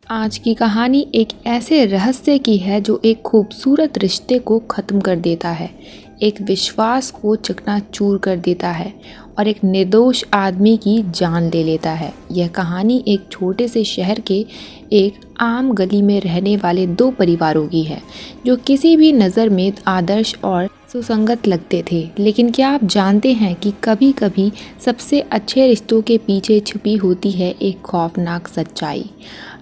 आज की कहानी एक ऐसे रहस्य की है जो एक खूबसूरत रिश्ते को ख़त्म कर देता है, एक विश्वास को चकनाचूर कर देता है और एक निर्दोष आदमी की जान ले लेता है। यह कहानी एक छोटे से शहर के एक आम गली में रहने वाले दो परिवारों की है जो किसी भी नज़र में आदर्श और सुसंगत लगते थे। लेकिन क्या आप जानते हैं कि कभी कभी सबसे अच्छे रिश्तों के पीछे छुपी होती है एक खौफनाक सच्चाई।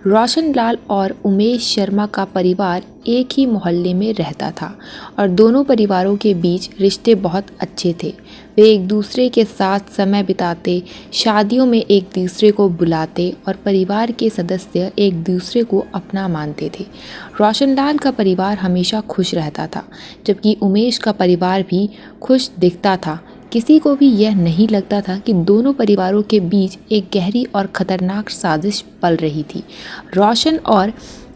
रोशनलाल और उमेश शर्मा का परिवार एक ही मोहल्ले में रहता था और दोनों परिवारों के बीच रिश्ते बहुत अच्छे थे। वे एक दूसरे के साथ समय बिताते, शादियों में एक दूसरे को बुलाते और परिवार के सदस्य एक दूसरे को अपना मानते थे। रोशनलाल का परिवार हमेशा खुश रहता था, जबकि उमेश का परिवार भी खुश दिखता था। किसी को भी यह नहीं लगता था कि दोनों परिवारों के बीच एक गहरी और खतरनाक साजिश पल रही थी। रोशन और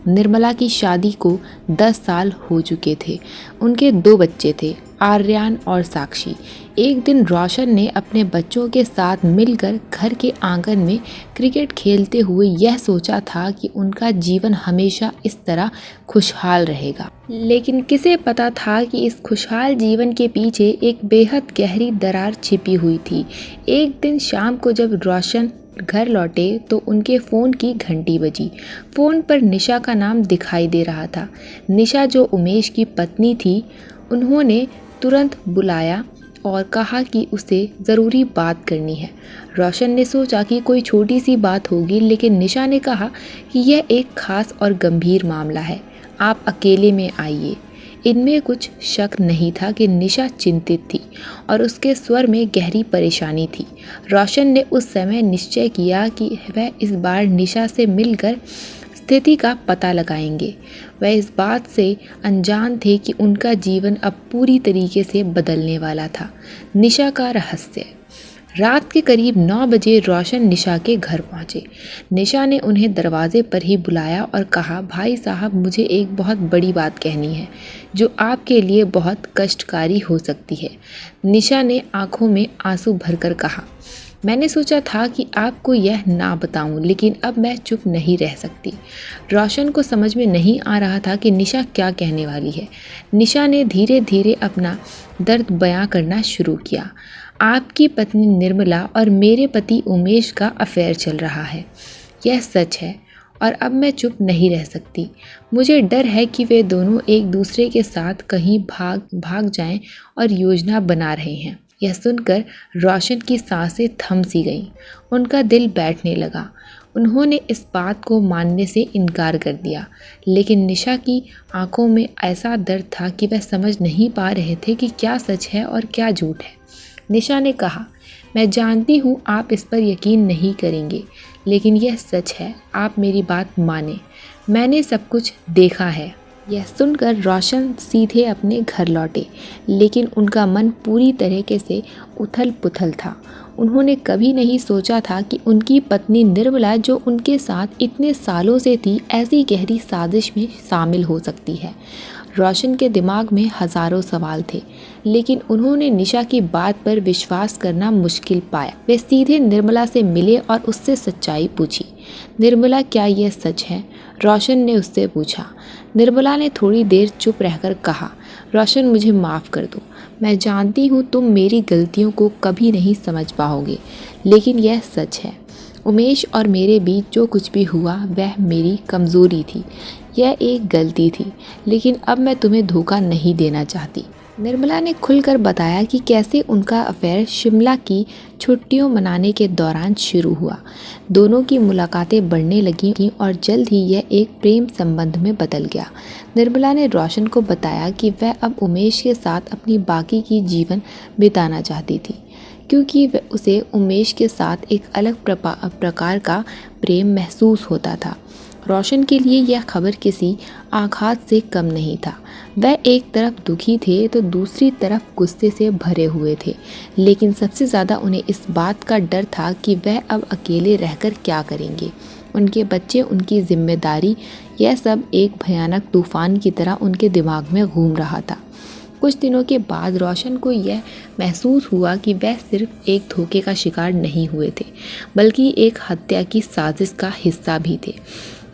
निर्मला की शादी को 10 साल हो चुके थे। उनके 2 बच्चे थे, आर्यन और साक्षी। एक दिन रोशन ने अपने बच्चों के साथ मिलकर घर के आंगन में क्रिकेट खेलते हुए यह सोचा था कि उनका जीवन हमेशा इस तरह खुशहाल रहेगा। लेकिन किसे पता था कि इस खुशहाल जीवन के पीछे एक बेहद गहरी दरार छिपी हुई थी। एक दिन शाम को जब रोशन घर लौटे तो उनके फ़ोन की घंटी बजी। फ़ोन पर निशा का नाम दिखाई दे रहा था। निशा, जो उमेश की पत्नी थी, उन्होंने तुरंत बुलाया और कहा कि उसे ज़रूरी बात करनी है। रोशन ने सोचा कि कोई छोटी सी बात होगी, लेकिन निशा ने कहा कि यह एक खास और गंभीर मामला है, आप अकेले में आइए। इनमें कुछ शक नहीं था कि निशा चिंतित थी और उसके स्वर में गहरी परेशानी थी। रोशन ने उस समय निश्चय किया कि वह इस बार निशा से मिलकर स्थिति का पता लगाएंगे। वह इस बात से अनजान थे कि उनका जीवन अब पूरी तरीके से बदलने वाला था। निशा का रहस्य। रात के करीब 9 बजे रोशन निशा के घर पहुंचे। निशा ने उन्हें दरवाजे पर ही बुलाया और कहा, भाई साहब, मुझे एक बहुत बड़ी बात कहनी है जो आपके लिए बहुत कष्टकारी हो सकती है। निशा ने आंखों में आंसू भरकर कहा, मैंने सोचा था कि आपको यह ना बताऊं, लेकिन अब मैं चुप नहीं रह सकती। रोशन को समझ में नहीं आ रहा था कि निशा क्या कहने वाली है। निशा ने धीरे धीरे अपना दर्द बयां करना शुरू किया। आपकी पत्नी निर्मला और मेरे पति उमेश का अफेयर चल रहा है, यह सच है और अब मैं चुप नहीं रह सकती। मुझे डर है कि वे दोनों एक दूसरे के साथ कहीं भाग जाएं और योजना बना रहे हैं। यह सुनकर रोशन की सांसें थम सी गईं। उनका दिल बैठने लगा। उन्होंने इस बात को मानने से इनकार कर दिया, लेकिन निशा की आंखों में ऐसा दर्द था कि वह समझ नहीं पा रहे थे कि क्या सच है और क्या झूठ है। निशा ने कहा, मैं जानती हूँ आप इस पर यकीन नहीं करेंगे, लेकिन यह सच है, आप मेरी बात माने। मैंने सब कुछ देखा है। यह सुनकर रोशन सीधे अपने घर लौटे, लेकिन उनका मन पूरी तरीके से उथल पुथल था। उन्होंने कभी नहीं सोचा था कि उनकी पत्नी निर्मला, जो उनके साथ इतने सालों से थी, ऐसी गहरी साजिश में शामिल हो सकती है। रोशन के दिमाग में हजारों सवाल थे, लेकिन उन्होंने निशा की बात पर विश्वास करना मुश्किल पाया। वे सीधे निर्मला से मिले और उससे सच्चाई पूछी। निर्मला, क्या यह सच है? रोशन ने उससे पूछा। निर्मला ने थोड़ी देर चुप रहकर कहा, रोशन, मुझे माफ़ कर दो। मैं जानती हूँ तुम मेरी गलतियों को कभी नहीं समझ पाओगे, लेकिन यह सच है। उमेश और मेरे बीच जो कुछ भी हुआ वह मेरी कमज़ोरी थी, यह एक गलती थी, लेकिन अब मैं तुम्हें धोखा नहीं देना चाहती। निर्मला ने खुलकर बताया कि कैसे उनका अफेयर शिमला की छुट्टियों मनाने के दौरान शुरू हुआ। दोनों की मुलाकातें बढ़ने लगीं और जल्द ही यह एक प्रेम संबंध में बदल गया। निर्मला ने रोशन को बताया कि वह अब उमेश के साथ अपनी बाकी की जीवन बिताना चाहती थी, क्योंकि उसे उमेश के साथ एक अलग प्रकार का प्रेम महसूस होता था। रोशन के लिए यह खबर किसी आघात से कम नहीं था। वह एक तरफ दुखी थे तो दूसरी तरफ गुस्से से भरे हुए थे, लेकिन सबसे ज़्यादा उन्हें इस बात का डर था कि वह अब अकेले रहकर क्या करेंगे। उनके बच्चे, उनकी जिम्मेदारी, यह सब एक भयानक तूफान की तरह उनके दिमाग में घूम रहा था। कुछ दिनों के बाद रोशन को यह महसूस हुआ कि वह सिर्फ एक धोखे का शिकार नहीं हुए थे, बल्कि एक हत्या की साजिश का हिस्सा भी थे।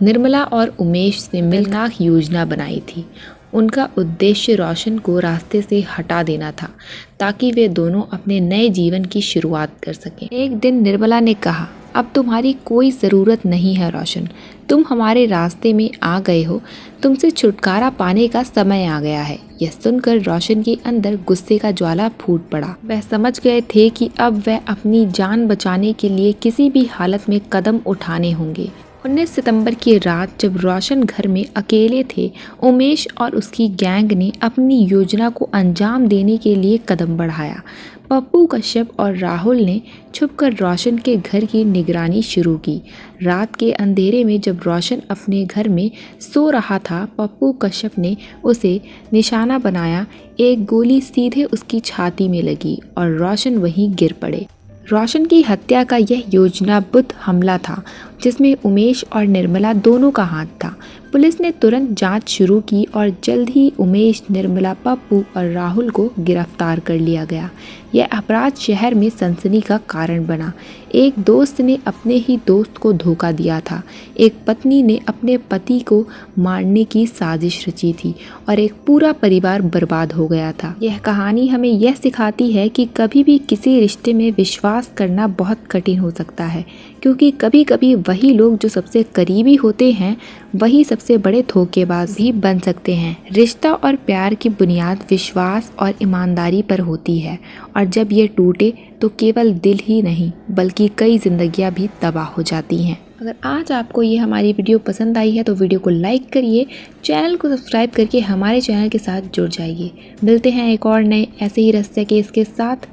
निर्मला और उमेश ने मिलकर योजना बनाई थी। उनका उद्देश्य रोशन को रास्ते से हटा देना था ताकि वे दोनों अपने नए जीवन की शुरुआत कर सकें। एक दिन निर्मला ने कहा, अब तुम्हारी कोई ज़रूरत नहीं है रोशन, तुम हमारे रास्ते में आ गए हो, तुमसे छुटकारा पाने का समय आ गया है। यह सुनकर रोशन के अंदर गुस्से का ज्वाला फूट पड़ा। वह समझ गए थे कि अब वह अपनी जान बचाने के लिए किसी भी हालत में कदम उठाने होंगे। 19 सितंबर की रात जब रोशन घर में अकेले थे, उमेश और उसकी गैंग ने अपनी योजना को अंजाम देने के लिए कदम बढ़ाया। पप्पू कश्यप और राहुल ने छुपकर रोशन के घर की निगरानी शुरू की। रात के अंधेरे में जब रोशन अपने घर में सो रहा था, पप्पू कश्यप ने उसे निशाना बनाया। एक गोली सीधे उसकी छाती में लगी और रोशन वहीं गिर पड़े। रोशन की हत्या का यह योजनाबद्ध हमला था जिसमें उमेश और निर्मला दोनों का हाथ था। पुलिस ने तुरंत जांच शुरू की और जल्द ही उमेश, निर्मला, पप्पू और राहुल को गिरफ्तार कर लिया गया। यह अपराध शहर में सनसनी का कारण बना। एक दोस्त ने अपने ही दोस्त को धोखा दिया था, एक पत्नी ने अपने पति को मारने की साजिश रची थी और एक पूरा परिवार बर्बाद हो गया था। यह कहानी हमें यह सिखाती है कि कभी भी किसी रिश्ते में विश्वास करना बहुत कठिन हो सकता है, क्योंकि कभी कभी वही लोग जो सबसे करीबी होते हैं वही सबसे बड़े धोखेबाज भी बन सकते हैं। रिश्ता और प्यार की बुनियाद विश्वास और ईमानदारी पर होती है और जब ये टूटे तो केवल दिल ही नहीं बल्कि कई जिंदगियां भी तबाह हो जाती हैं। अगर आज आपको ये हमारी वीडियो पसंद आई है तो वीडियो को लाइक करिए, चैनल को सब्सक्राइब करके हमारे चैनल के साथ जुड़ जाइए। मिलते हैं एक और नए ऐसे ही रहस्य केस के साथ।